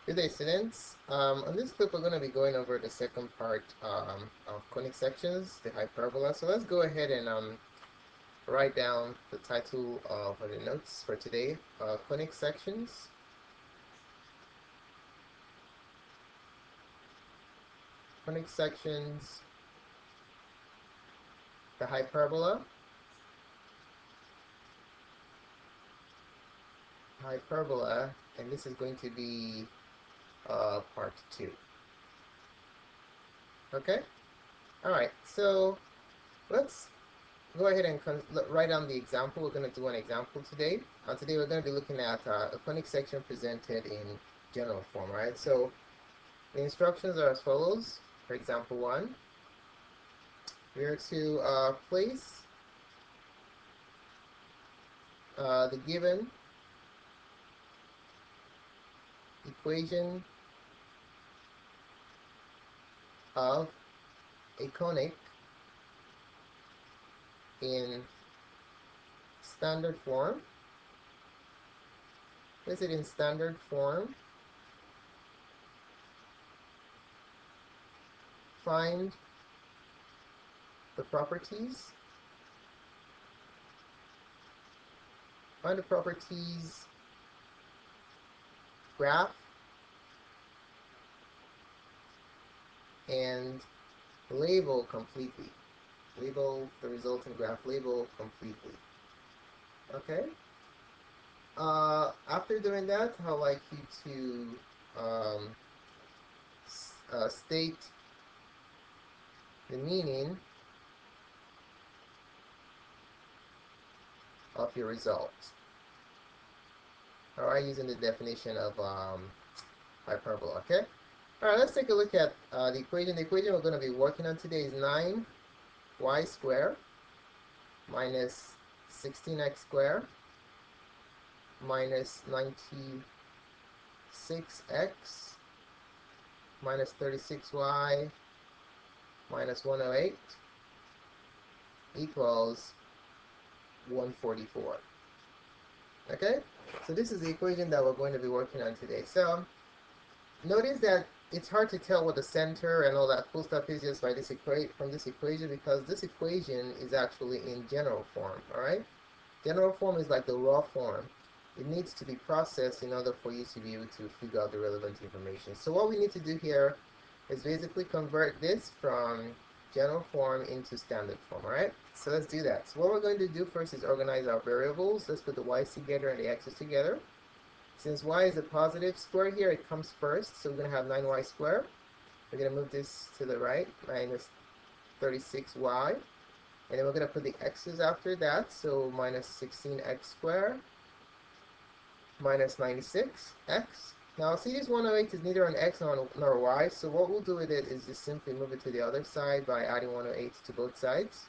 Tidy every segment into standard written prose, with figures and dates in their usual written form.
Good day, students. On this clip, we're going to be going over the second part of conic sections, the hyperbola. So let's go ahead and write down the title of the notes for today. Conic sections. Conic sections, the hyperbola. Hyperbola, and this is going to be part 2. Okay? Alright, so let's go ahead and write down the example. We're going to do an example today. Today we're going to be looking at a conic section presented in general form, right? So the instructions are as follows. For example 1, we are to place the given equation of a conic in standard form. Place it in standard form. Find the properties. Find the properties graph and label completely. Label the resulting graph. Label completely. Okay? After doing that, I'd like you to state the meaning of your result. Alright, using the definition of hyperbola, okay? Alright, let's take a look at the equation. The equation we're going to be working on today is 9y squared minus 16x squared minus 96x minus 36y minus 108 equals 144. Okay, so this is the equation that we're going to be working on today. So notice that it's hard to tell what the center and all that cool stuff is just by this from this equation, because this equation is actually in general form. All right, general form is like the raw form. It needs to be processed in order for you to be able to figure out the relevant information. So what we need to do here is basically convert this from general form into standard form. Alright, so let's do that. So what we're going to do first is organize our variables. Let's put the y's together and the x's together. Since y is a positive square here, it comes first, so we're going to have 9y squared. We're going to move this to the right, minus 36y. And then we're going to put the x's after that, so minus 16x squared minus 96x. Now see, this 108 is neither an x nor y, so what we'll do with it is just simply move it to the other side by adding 108 to both sides.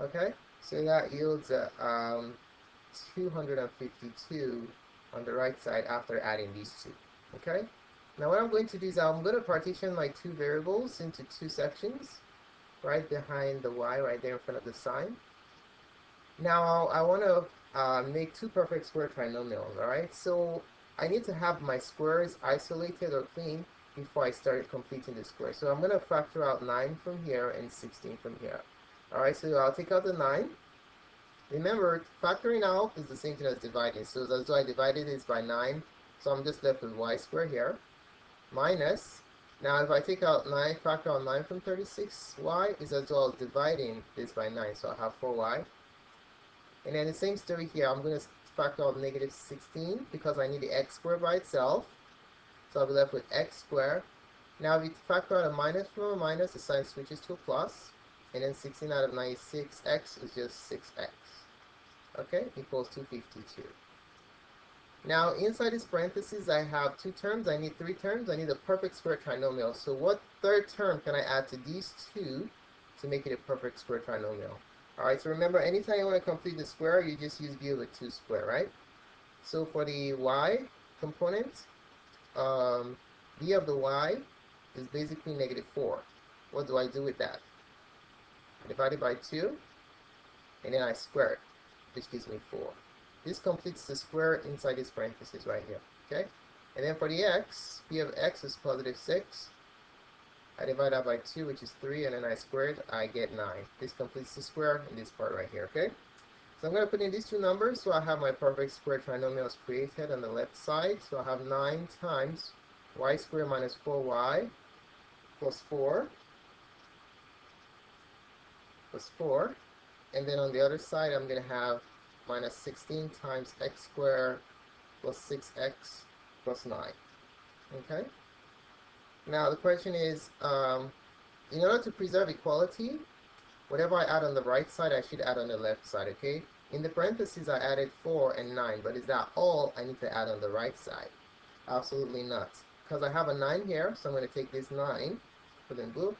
Okay, so that yields 252 on the right side after adding these two. Okay, now what I'm going to do is I'm going to partition my two variables into two sections right behind the y, right there in front of the sign. Now I want to make two perfect square trinomials. Alright, so I need to have my squares isolated or clean before I start completing the square. So I'm going to factor out 9 from here and 16 from here. Alright, so I'll take out the 9. Remember, factoring out is the same thing as dividing. So as though I divided this by 9, so I'm just left with y squared here. Minus, now if I take out 9, factor out 9 from 36y, is as well as dividing this by 9. So I have 4y. And then the same story here, I'm going to factor out negative 16 because I need the x squared by itself. So I'll be left with x squared. Now if you factor out a minus from a minus, the sign switches to a plus. And then 16 out of 96x is just 6x. Okay, equals 252. Now inside this parentheses, I have two terms. I need three terms. I need a perfect square trinomial. So what third term can I add to these two to make it a perfect square trinomial? Alright, so remember, anytime you want to complete the square, you just use b over 2 square, right? So for the y component, b of the y is basically negative 4. What do I do with that? I divide it by 2, and then I square it, which gives me 4. This completes the square inside this parenthesis right here, okay? And then for the x, p of x is positive 6. I divide that by 2, which is 3, and then I square it, I get 9. This completes the square in this part right here, okay? So I'm going to put in these two numbers, so I have my perfect square trinomials created on the left side. So I have 9 times y squared minus 4y plus 4 plus 4. And then on the other side, I'm going to have minus 16 times x squared plus 6x plus 9. Okay? Now the question is, in order to preserve equality, whatever I add on the right side, I should add on the left side, okay? In the parentheses, I added 4 and 9, but is that all I need to add on the right side? Absolutely not. Because I have a 9 here, so I'm going to take this 9, put it in blue.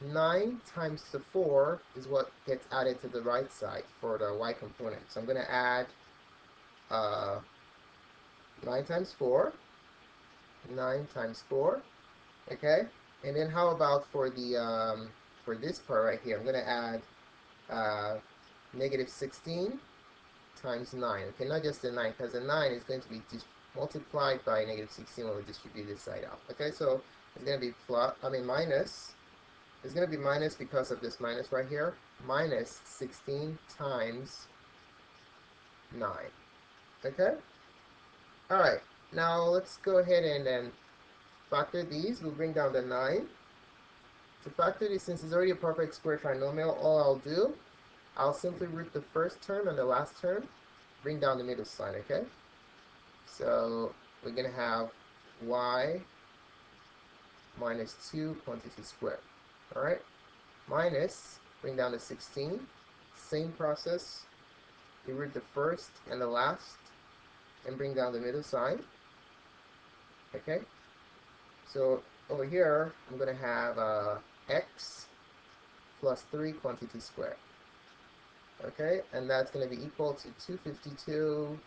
9 times the 4 is what gets added to the right side for the y component. So I'm going to add 9 times 4, 9 times 4, okay? And then how about for the for this part right here? I'm going to add negative 16 times 9. Okay, not just the 9, because the 9 is going to be multiplied by negative 16 when we distribute this side out. Okay, so it's going to be minus. It's going to be minus because of this minus right here. Minus 16 times 9. Okay? Alright, now let's go ahead and then factor these. We'll bring down the 9. To factor this, since it's already a perfect square trinomial, all I'll do, I'll simply root the first term and the last term, bring down the middle sign, okay? So we're going to have y minus 2 quantity squared. Alright? Minus, bring down the 16. Same process. You root the first and the last and bring down the middle sign. Okay? So over here, I'm going to have x plus 3 quantity squared. Okay? And that's going to be equal to 252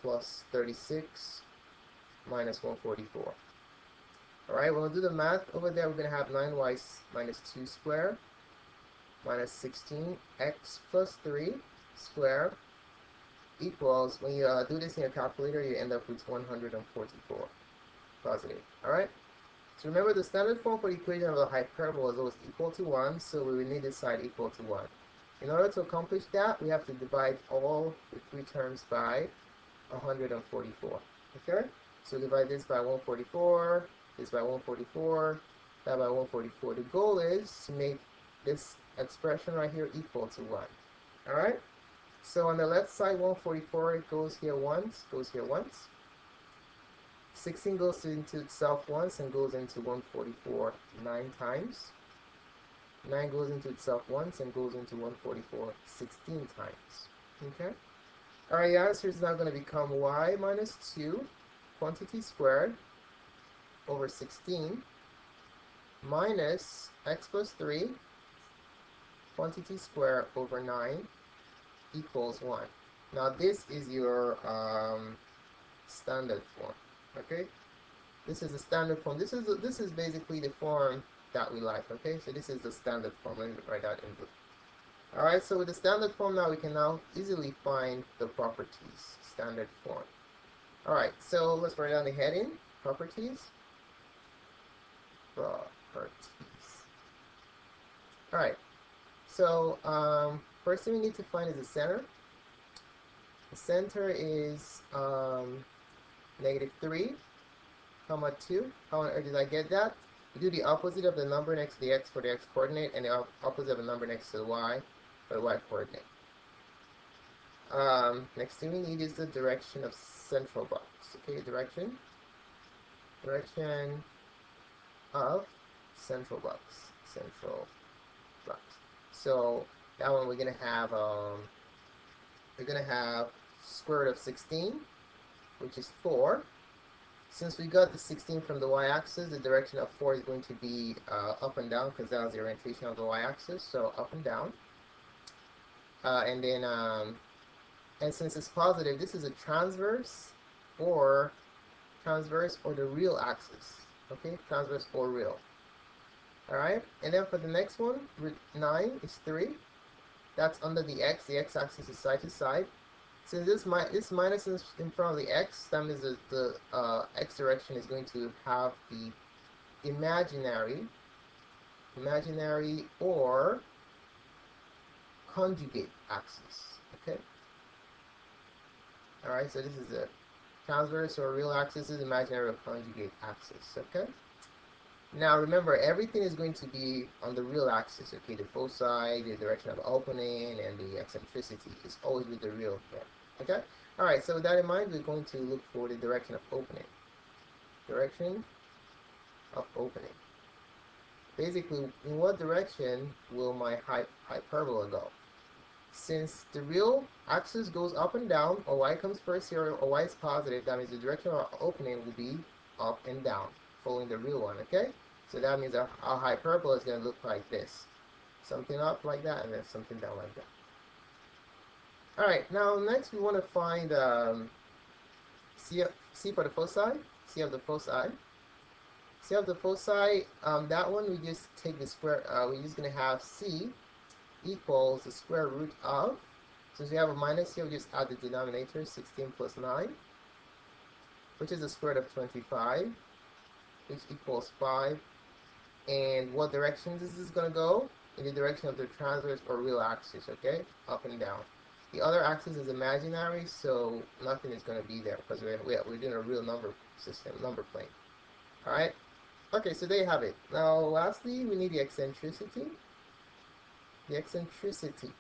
plus 36 minus 144. Alright, when we do the math over there, we're going to have 9y minus 2 squared minus 16x plus 3 squared equals, when you do this in your calculator, you end up with 144 positive. Alright? So remember, the standard form for the equation of a hyperbola is always equal to 1, so we will need this side equal to 1. In order to accomplish that, we have to divide all the 3 terms by 144. Okay? So divide this by 144, this by 144, that by 144. The goal is to make this expression right here equal to 1. Alright? So on the left side, 144, it goes here once, goes here once. 16 goes into itself once and goes into 144 9 times. 9 goes into itself once and goes into 144 16 times. Okay? Alright, the answer is now going to become y minus 2 quantity squared over 16 minus x plus 3 quantity squared over 9 equals 1. Now this is your standard form. Okay? This is the standard form. This is basically the form that we like. Okay? So this is the standard form. Let me write that in blue. Alright, so with the standard form now, we can now easily find the properties. Standard form. Alright, so let's write down the heading. Properties. Properties. Alright, so first thing we need to find is the center. The center is negative 3, comma 2. How on earth did I get that? You do the opposite of the number next to the x for the x coordinate and the opposite of the number next to the y for the y coordinate. Next thing we need is the direction of central box. Okay, direction of central box. Central box. So that one we're gonna have square root of 16, which is 4. Since we got the 16 from the y-axis, the direction of 4 is going to be up and down, because that was the orientation of the y-axis. So up and down. And then and since it's positive, this is a transverse or the real axis. Okay, transverse or real. Alright, and then for the next one, root 9 is 3. That's under the x. The x-axis is side to side. Since this minus in front of the x, that means that the x direction is going to have the imaginary or conjugate axis. Okay. All right. So this is the transverse or real axis. This is imaginary or conjugate axis. Okay. Now remember, everything is going to be on the real axis. Okay. The foci, the direction of opening, and the eccentricity is always with the real here. Okay. All right. So with that in mind, we're going to look for the direction of opening. Direction of opening. Basically, in what direction will my hyperbola go? Since the real axis goes up and down, or y comes first here, or y is positive, that means the direction of our opening will be up and down, following the real one, okay? So that means our hyperbola is going to look like this. Something up like that, and then something down like that. Alright, now next we want to find C for the foci, C of the foci. C of the foci, that one we just take the square, we're just going to have C equals the square root of, since we have a minus here, we just add the denominator, 16 plus 9, which is the square root of 25, which equals 5. And what direction is this going to go? In the direction of the transverse or real axis, okay? Up and down. The other axis is imaginary, so nothing is going to be there because we're doing a real number system, number plane. Alright? Okay, so there you have it. Now, lastly, we need the eccentricity. The eccentricity.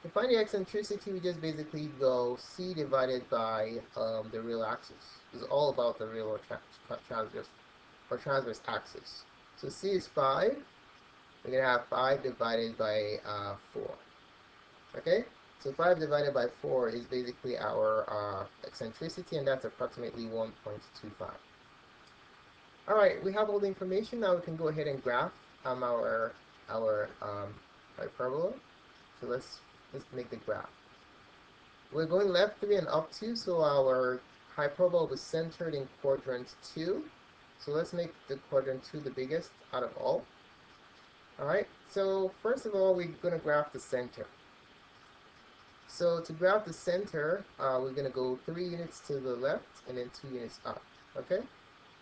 To find the eccentricity, we just basically go C divided by the real axis. It's all about the real or transverse axis. So C is 5. We're going to have 5 divided by 4. Okay? So 5 divided by 4 is basically our eccentricity, and that's approximately 1.25. Alright, we have all the information. Now we can go ahead and graph our hyperbola. So let's make the graph. We're going left 3 and up 2, so our hyperbola was centered in quadrant 2. So let's make the quadrant 2 the biggest out of all. Alright, so first of all, we're going to graph the center. So to graph the center, we're going to go 3 units to the left and then 2 units up. Okay?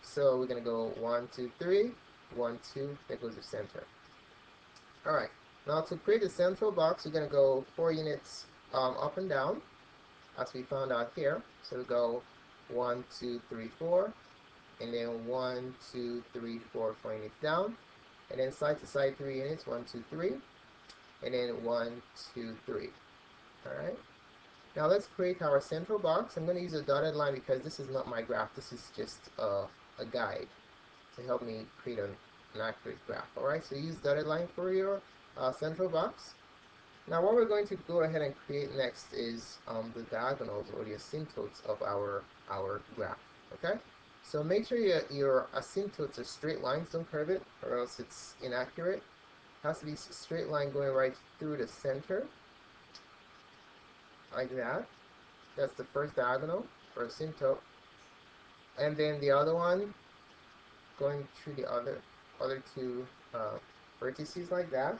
So we're going to go 1, 2, 3, 1, 2, there goes the center. Alright, now to create the central box, we're going to go 4 units up and down, as we found out here. So we go 1, 2, 3, 4, and then 1, 2, 3, 4, 4 units down, and then side to side 3 units, 1, 2, 3, and then 1, 2, 3. Alright, now let's create our central box. I'm going to use a dotted line because this is not my graph, this is just a guide to help me create an accurate graph. Alright, so use dotted line for your central box. Now what we're going to go ahead and create next is the diagonals or the asymptotes of our graph. Okay, so make sure your asymptotes are straight lines, don't curve it or else it's inaccurate. It has to be a straight line going right through the center, like that. That's the first diagonal or asymptote, and then the other one going through the other 2 vertices, like that.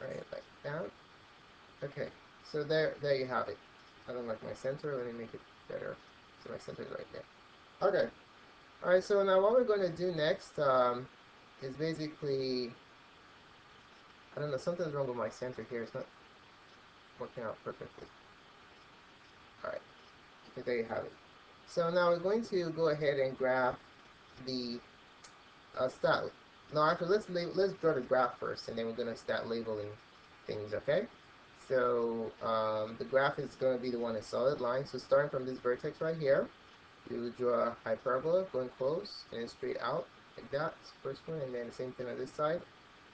Alright, like that. Okay, so there you have it. I don't like my center, let me make it better. So my center is right there. Okay. Alright, so now what we're going to do next is basically, I don't know, something's wrong with my center here. It's not working out perfectly. Alright, okay, there you have it. So now we're going to go ahead and graph the start. No, actually, let's draw the graph first, and then we're going to start labeling things, okay? So the graph is going to be the one in solid line. So starting from this vertex right here, we will draw a hyperbola going close and then straight out like that. That's the first one, and then the same thing on this side.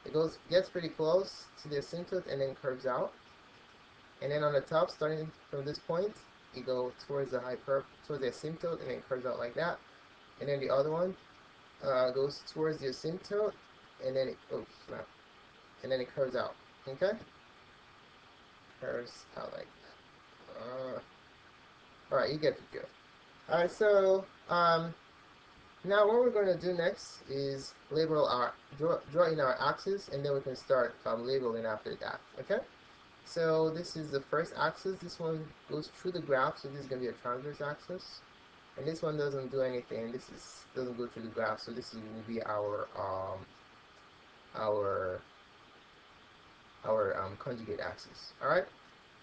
It gets pretty close to the asymptote and then curves out. And then on the top, starting from this point, you go towards the asymptote and then curves out like that. And then the other one goes towards the asymptote and then and then it curves out. Okay? Curves out like that. Alright, you get the drift. Alright, so now what we're going to do next is label draw in our axis, and then we can start labeling after that. Okay? So this is the first axis. This one goes through the graph, so this is going to be a transverse axis. And this one doesn't do anything. This is doesn't go through the graph, so this is going to be our conjugate axis. All right.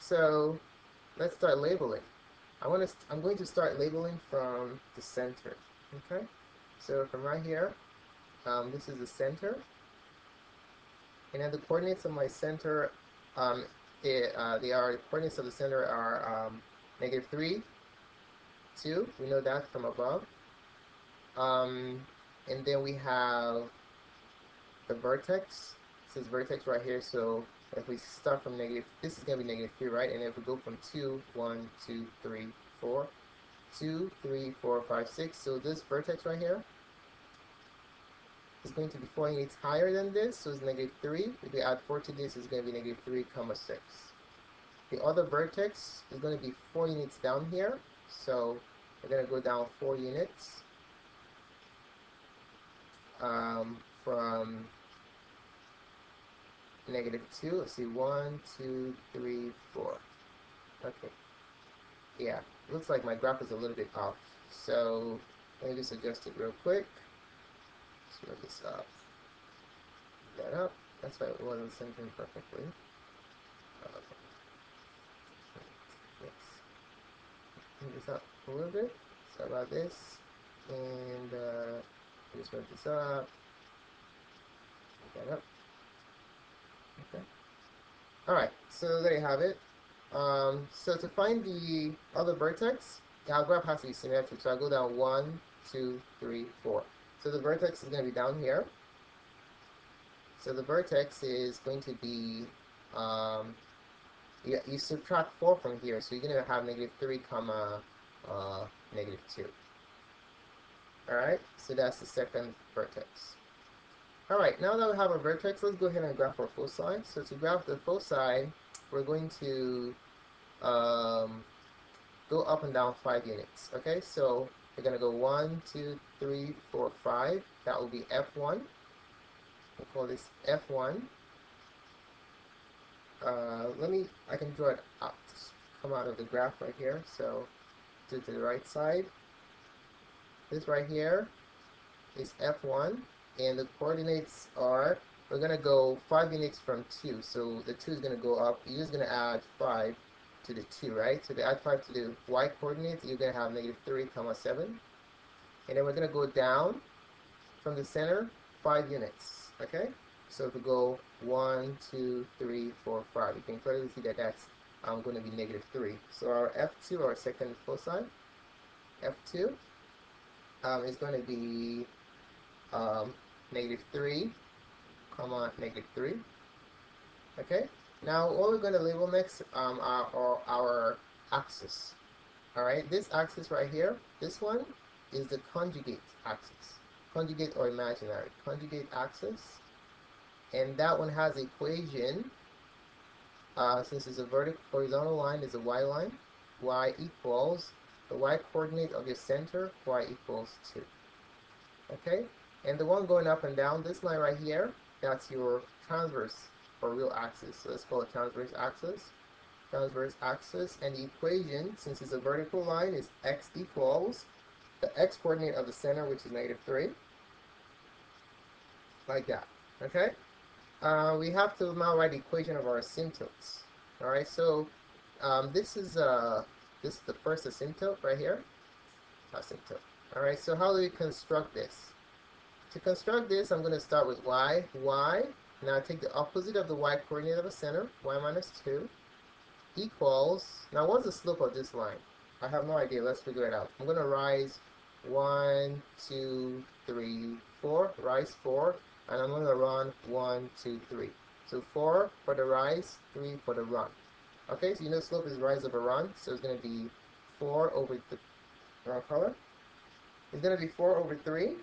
So let's start labeling. I'm going to start labeling from the center. Okay. So from right here, this is the center, and then the coordinates of my center, the coordinates of the center are -3, 2. We know that from above. And then we have the vertex. This is vertex right here. So if we start from negative, this is going to be -3, right? And if we go from 2, 1, 2, 3, 4, 2, 3, 4, 5, 6. So this vertex right here is going to be 4 units higher than this, so it's -3. If we add 4 to this, it's going to be -3, 6. The other vertex is going to be 4 units down here, so we're going to go down 4 units from -2. Let's see, 1, 2, 3, 4. Okay, yeah, looks like my graph is a little bit off, so let me just adjust it real quick. Screw this up. That up. That's why it wasn't syncing perfectly. Yes. Move this up a little bit. Sorry about this. And just move this up. Move that up. Okay. Alright, so there you have it. So to find the other vertex, our graph has to be symmetric. So I go down 1, 2, 3, 4. So the vertex is going to be down here. So the vertex is going to be, you subtract 4 from here, so you're going to have -3, -2. Alright, so that's the second vertex. Alright, now that we have our vertex, let's go ahead and graph our foci. So to graph the foci, we're going to go up and down 5 units. Okay, so we're going to go 1, 2, 3, 4, 5. That will be F1. We'll call this F1. I can draw it out, come out of the graph right here. So do it to the right side. This right here is F1, and the coordinates are, we're going to go 5 units from 2. So the 2 is going to go up. You're just going to add 5 to the 2, right? So to add 5 to the y coordinates, you're going to have -3, 7. And then we're going to go down from the center 5 units, okay? So if we go 1, 2, 3, 4, 5, you can clearly see that that's going to be -3. So our F2, our second foci, F2 is going to be -3, -3. Okay. Now what we're going to label next are our axis. All right. This axis right here, this one is the conjugate axis, conjugate or imaginary conjugate axis, and that one has the equation. Since it's a vertical horizontal line, is a y line. Y equals the y coordinate of your center. Y equals 2. Okay. And the one going up and down, this line right here, that's your transverse or real axis. So let's call it transverse axis. Transverse axis, and the equation, since it's a vertical line, is x equals the x coordinate of the center, which is -3, like that. Okay. We have to now write the equation of our asymptotes. All right. So this is the first asymptote right here. Asymptote. All right. So how do we construct this? To construct this, I'm going to start with y. Y. Now take the opposite of the y coordinate of the center, y minus 2, equals, now what's the slope of this line? I have no idea. Let's figure it out. I'm going to rise 1, 2, 3, 4, rise 4, and I'm going to run 1, 2, 3. So 4 for the rise, 3 for the run. Okay, so you know slope is rise over run, so it's going to be 4 over the wrong color. It's going to be 4 over 3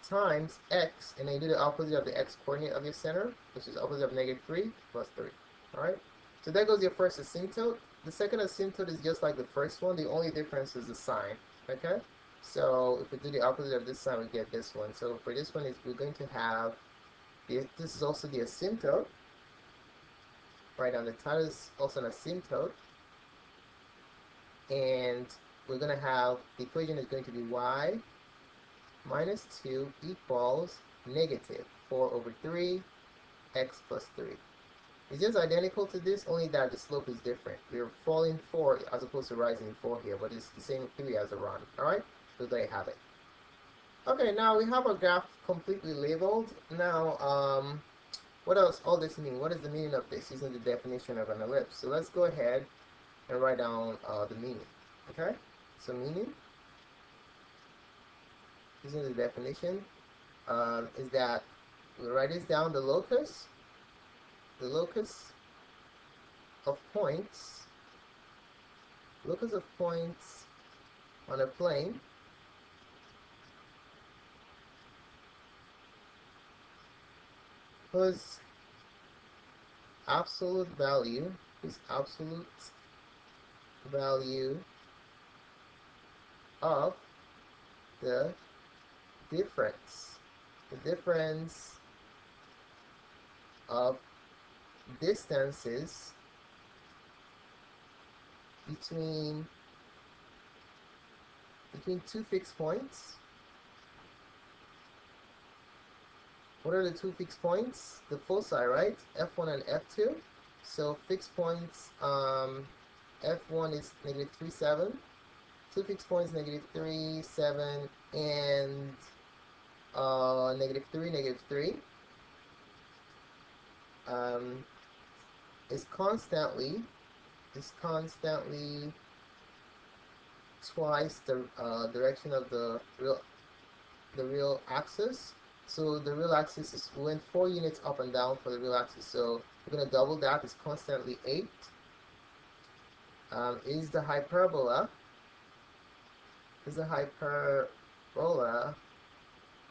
times x, and then you do the opposite of the x coordinate of your center, which is opposite of -3 plus 3. Alright, so there goes your first asymptote. The second asymptote is just like the first one, the only difference is the sign. Okay, so if we do the opposite of this sign, we get this one. So for this one, we're going to have this is also the asymptote, Right, and the title is also an asymptote, and we're going to have the equation is going to be y minus 2 equals negative 4 over 3 x plus 3. It's just identical to this, only that the slope is different. We're falling 4 as opposed to rising 4 here, but it's the same theory as a run. Alright, so there you have it. Okay, now we have our graph completely labeled. Now, what else all this mean? What is the meaning of this using the definition of an ellipse? So let's go ahead and write down the meaning. Okay, so meaning using the definition is that we write this down. The locus of points, on a plane whose absolute value of the difference of distances between two fixed points. What are the two fixed points? The foci, right? F1 and F2. So fixed points, F1 is negative 3, 7. Two fixed points, negative 3, 7, and negative 3, negative 3. Is constantly twice the direction of the real axis. So the real axis is, we went 4 units up and down for the real axis, so we're going to double that. It's constantly 8. Is the hyperbola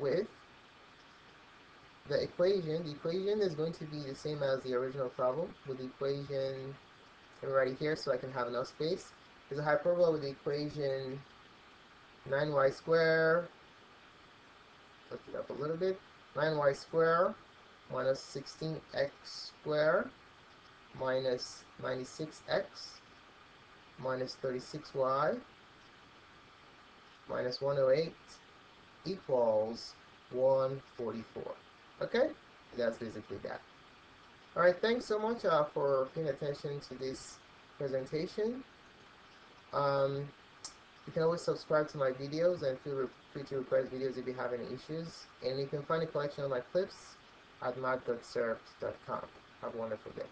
with the equation is going to be the same as the original problem with the equation right here, so I can have enough space. Is a hyperbola with the equation 9y squared, look it up a little bit, 9y squared minus 16x squared minus 96x minus 36y minus 108 equals 144. Okay, that's basically that. Alright, thanks so much for paying attention to this presentation. You can always subscribe to my videos and feel free to request videos if you have any issues. And you can find a collection of my clips at math.surf.com. Have a wonderful day.